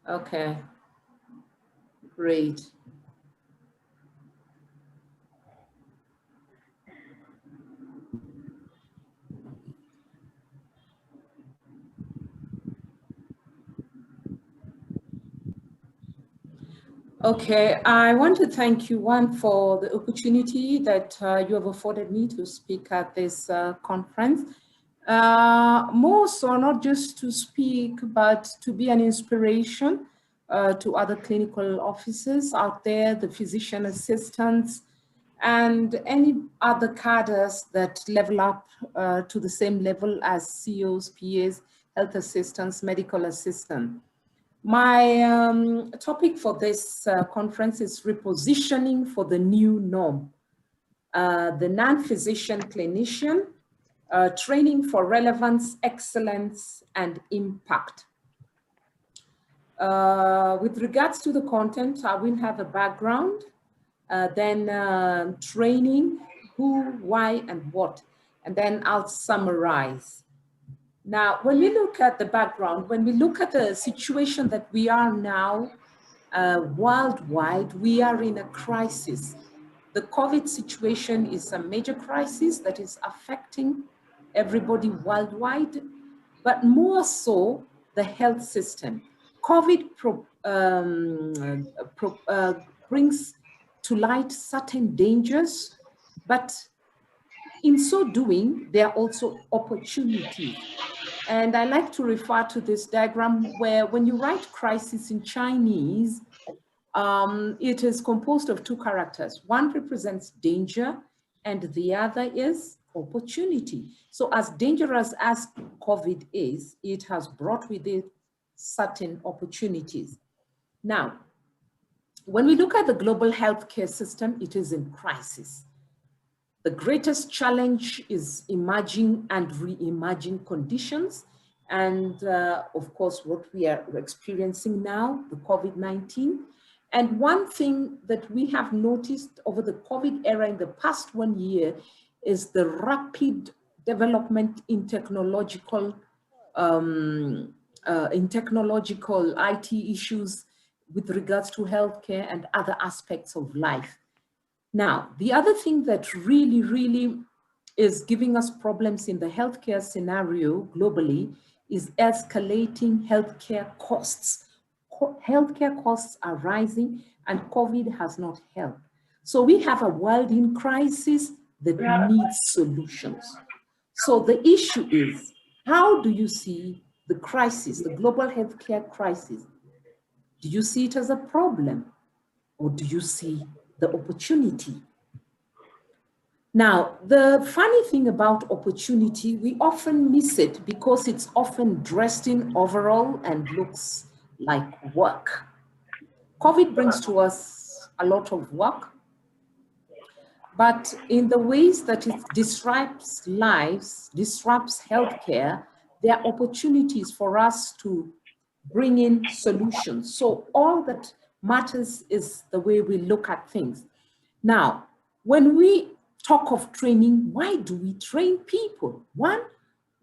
Okay, great. Okay, I want to thank you, one, for the opportunity that you have afforded me to speak at this conference. More so, not just to speak, but to be an inspiration to other clinical officers out there, the physician assistants, and any other cadres that level up to the same level as COs, PAs, health assistants, medical assistants. My topic for this conference is repositioning for the new norm. The non-physician clinician, training for relevance, excellence, and impact. With regards to the content, I will have a background, then training, who, why, and what, and then I'll summarize. Now, when we look at the background, when we look at the situation that we are now worldwide, we are in a crisis. The COVID situation is a major crisis that is affecting everybody worldwide, but more so the health system. COVID brings to light certain dangers, but in so doing, there are also opportunities. And I like to refer to this diagram where when you write crisis in Chinese, it is composed of two characters. One represents danger and the other is opportunity. So as dangerous as COVID is, it has brought with it certain opportunities. Now, when we look at the global healthcare system, it is in crisis. The greatest challenge is emerging and re-emerging conditions. And of course, what we are experiencing now, the COVID-19. And one thing that we have noticed over the COVID era in the past 1 year is the rapid development in technological IT issues with regards to healthcare and other aspects of life. Now, the other thing that really is giving us problems in the healthcare scenario globally is escalating healthcare costs. Healthcare costs are rising and COVID has not helped. So we have a world in crisis that needs solutions. So the issue is, how do you see the crisis, the global healthcare crisis? Do you see it as a problem or do you see the opportunity? Now, the funny thing about opportunity, we often miss it because it's often dressed in overall and looks like work. COVID brings to us a lot of work, but in the ways that it disrupts lives, disrupts healthcare, there are opportunities for us to bring in solutions. So all that matters is the way we look at things. Now, when we talk of training, why do we train people? One,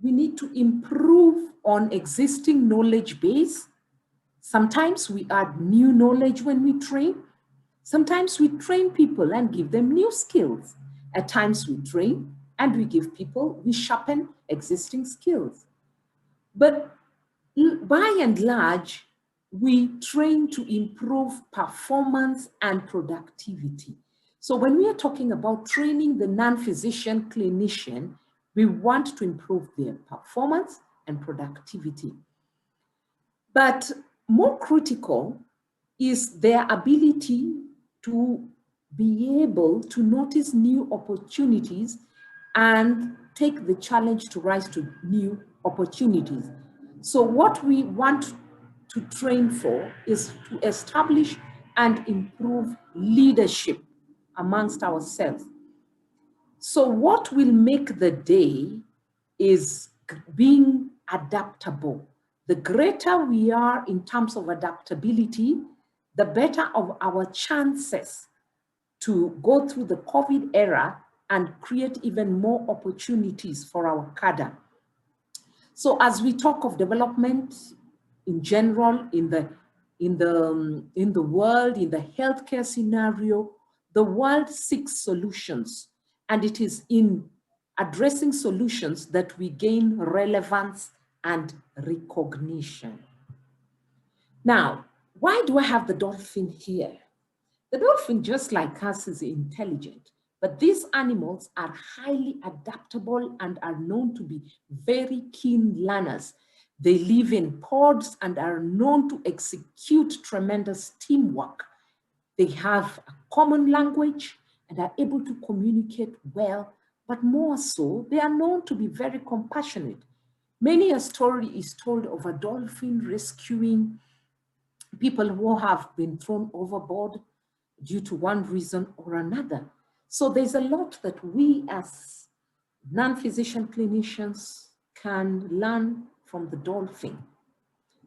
we need to improve on existing knowledge base. Sometimes we add new knowledge when we train. Sometimes we train people and give them new skills. At times we train and we give people, we sharpen existing skills. But by and large, we train to improve performance and productivity. So when we are talking about training the non-physician clinician, we want to improve their performance and productivity. But more critical is their ability to be able to notice new opportunities and take the challenge to rise to new opportunities. So what we want to train for is to establish and improve leadership amongst ourselves. So what will make the day is being adaptable. The greater we are in terms of adaptability, the better of our chances to go through the COVID era and create even more opportunities for our cadre. So as we talk of development in general, in the in the world, in the healthcare scenario, the world seeks solutions, and it is in addressing solutions that we gain relevance and recognition. Now, why do I have the dolphin here? The dolphin, just like us, is intelligent, but these animals are highly adaptable and are known to be very keen learners. They live in pods and are known to execute tremendous teamwork. They have a common language and are able to communicate well, but more so, they are known to be very compassionate. Many a story is told of a dolphin rescuing people who have been thrown overboard due to one reason or another. So there's a lot that we as non-physician clinicians can learn from the dolphin.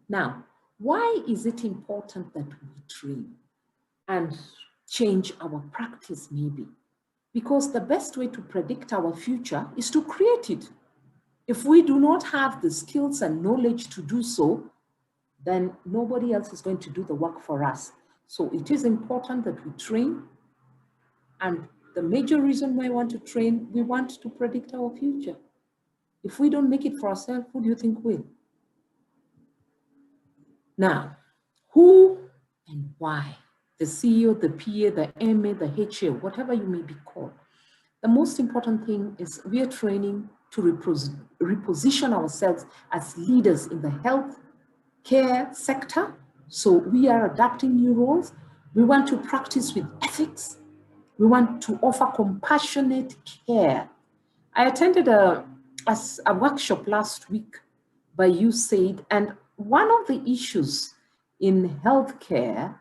Now, why is it important that we train and change our practice maybe? Because the best way to predict our future is to create it. If we do not have the skills and knowledge to do so, then nobody else is going to do the work for us. So it is important that we train. And the major reason why I want to train, we want to predict our future. If we don't make it for ourselves, who do you think will? Now, who and why? The CEO, the PA, the MA, the HA, whatever you may be called. The most important thing is we are training to reposition ourselves as leaders in the health care sector. So we are adapting new roles. We want to practice with ethics. We want to offer compassionate care. I attended a workshop last week by USAID, and one of the issues in healthcare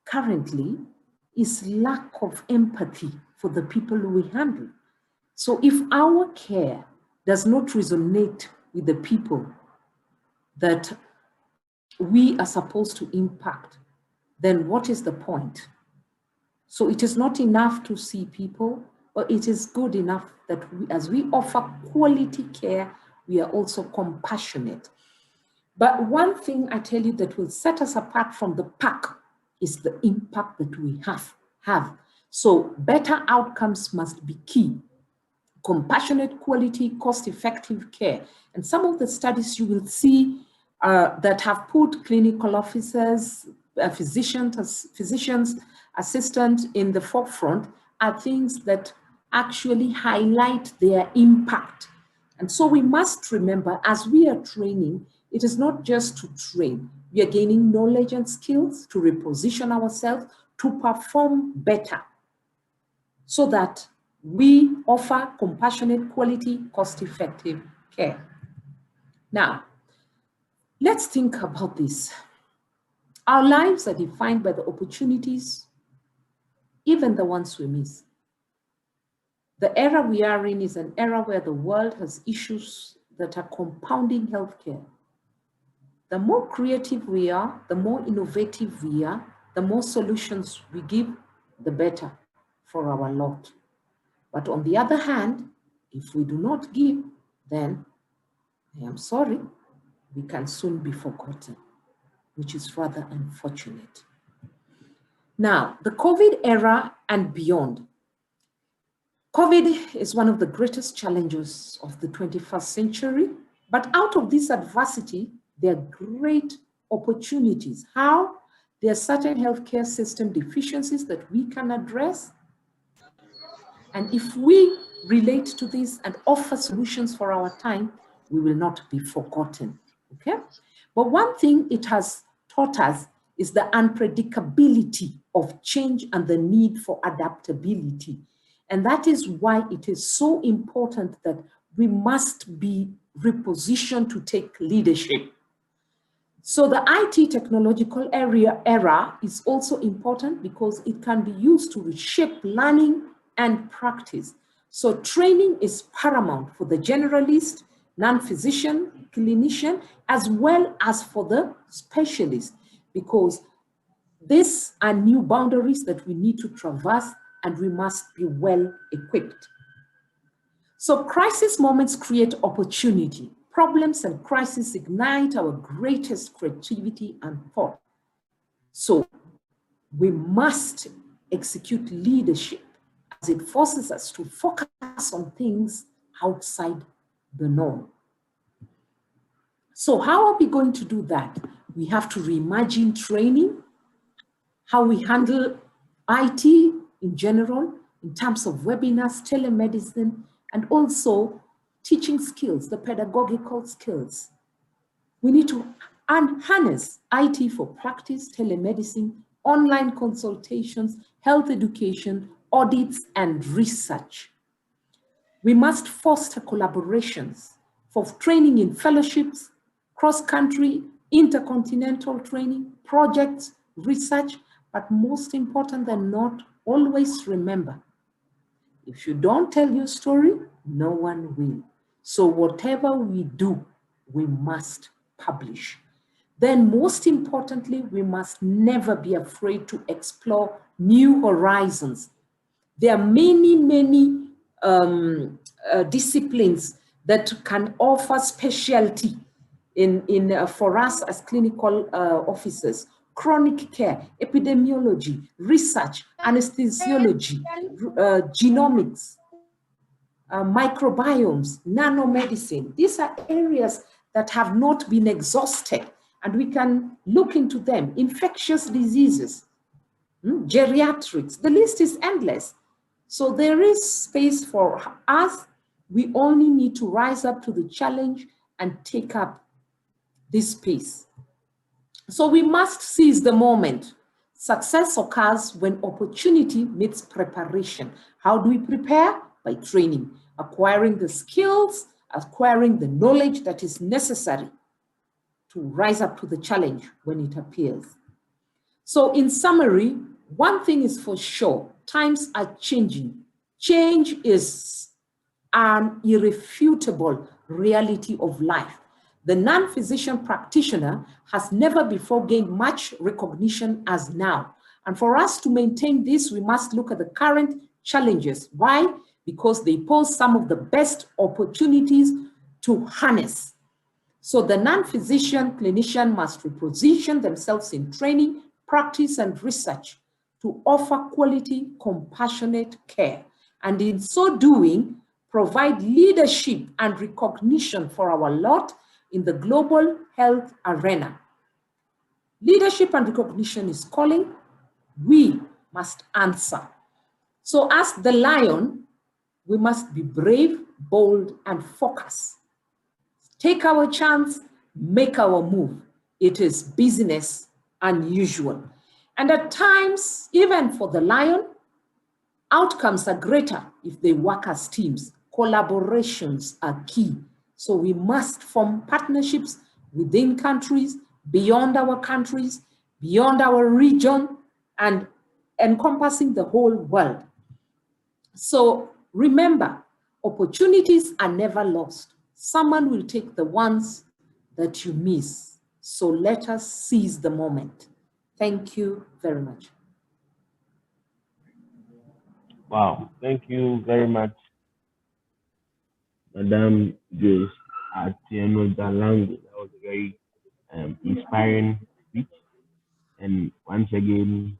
currently is lack of empathy for the people we handle. So if our care does not resonate with the people that we are supposed to impact, then what is the point? So it is not enough to see people, but it is good enough that as we offer quality care, we are also compassionate. But one thing I tell you that will set us apart from the pack is the impact that we have. So better outcomes must be key. Compassionate, quality, cost-effective care. And some of the studies you will see that have put clinical officers, physicians, assistants in the forefront are things that actually highlight their impact. And so we must remember, as we are training, it is not just to train. We are gaining knowledge and skills to reposition ourselves to perform better so that we offer compassionate, quality, cost-effective care. Now, let's think about this. Our lives are defined by the opportunities, even the ones we miss. The era we are in is an era where the world has issues that are compounding healthcare. The more creative we are, the more innovative we are, the more solutions we give, the better for our lot. But on the other hand, if we do not give, then I am sorry, we can soon be forgotten, which is rather unfortunate. Now, the COVID era and beyond. COVID is one of the greatest challenges of the 21st century, but out of this adversity, there are great opportunities. How? There are certain healthcare system deficiencies that we can address. And if we relate to this and offer solutions for our time, we will not be forgotten, okay? But one thing it has taught us is the unpredictability of change and the need for adaptability. And that is why it is so important that we must be repositioned to take leadership. So the IT technological era is also important because it can be used to reshape learning and practice. So training is paramount for the generalist, non-physician, clinician, as well as for the specialist, because these are new boundaries that we need to traverse and we must be well equipped. So crisis moments create opportunity. Problems and crises ignite our greatest creativity and thought. So we must execute leadership as it forces us to focus on things outside the norm. So how are we going to do that? We have to reimagine training, how we handle IT in general, in terms of webinars, telemedicine, and also teaching skills, the pedagogical skills. We need to harness IT for practice, telemedicine, online consultations, health education, audits, and research. We must foster collaborations for training in fellowships, cross-country, intercontinental training, projects, research, but most important than not, always remember, if you don't tell your story, no one will. So whatever we do, we must publish. Then most importantly, we must never be afraid to explore new horizons. There are many disciplines that can offer specialty for us as clinical officers: chronic care, epidemiology, research, anesthesiology, genomics, microbiomes, nanomedicine. These are areas that have not been exhausted, and we can look into them. Infectious diseases, geriatrics, the list is endless. So there is space for us. We only need to rise up to the challenge and take up this space. So we must seize the moment. Success occurs when opportunity meets preparation. How do we prepare? By training, acquiring the skills, acquiring the knowledge that is necessary to rise up to the challenge when it appears. So in summary, one thing is for sure, times are changing. Change is an irrefutable reality of life. The non-physician practitioner has never before gained much recognition as now. And for us to maintain this, we must look at the current challenges. Why? Because they pose some of the best opportunities to harness. So the non-physician clinician must reposition themselves in training, practice, and research to offer quality, compassionate care. And in so doing, provide leadership and recognition for our lot in the global health arena. Leadership and recognition is calling. We must answer. So as the lion, we must be brave, bold, and focused. Take our chance, make our move. It is business unusual. And at times, even for the lion, outcomes are greater if they work as teams. Collaborations are key. So we must form partnerships within countries, beyond our countries, beyond our region, and encompassing the whole world. So remember, opportunities are never lost. Someone will take the ones that you miss. So let us seize the moment. Thank you very much. Wow, thank you very much, Madam Grace Atieno Jalang'o. That was a very inspiring speech. And once again,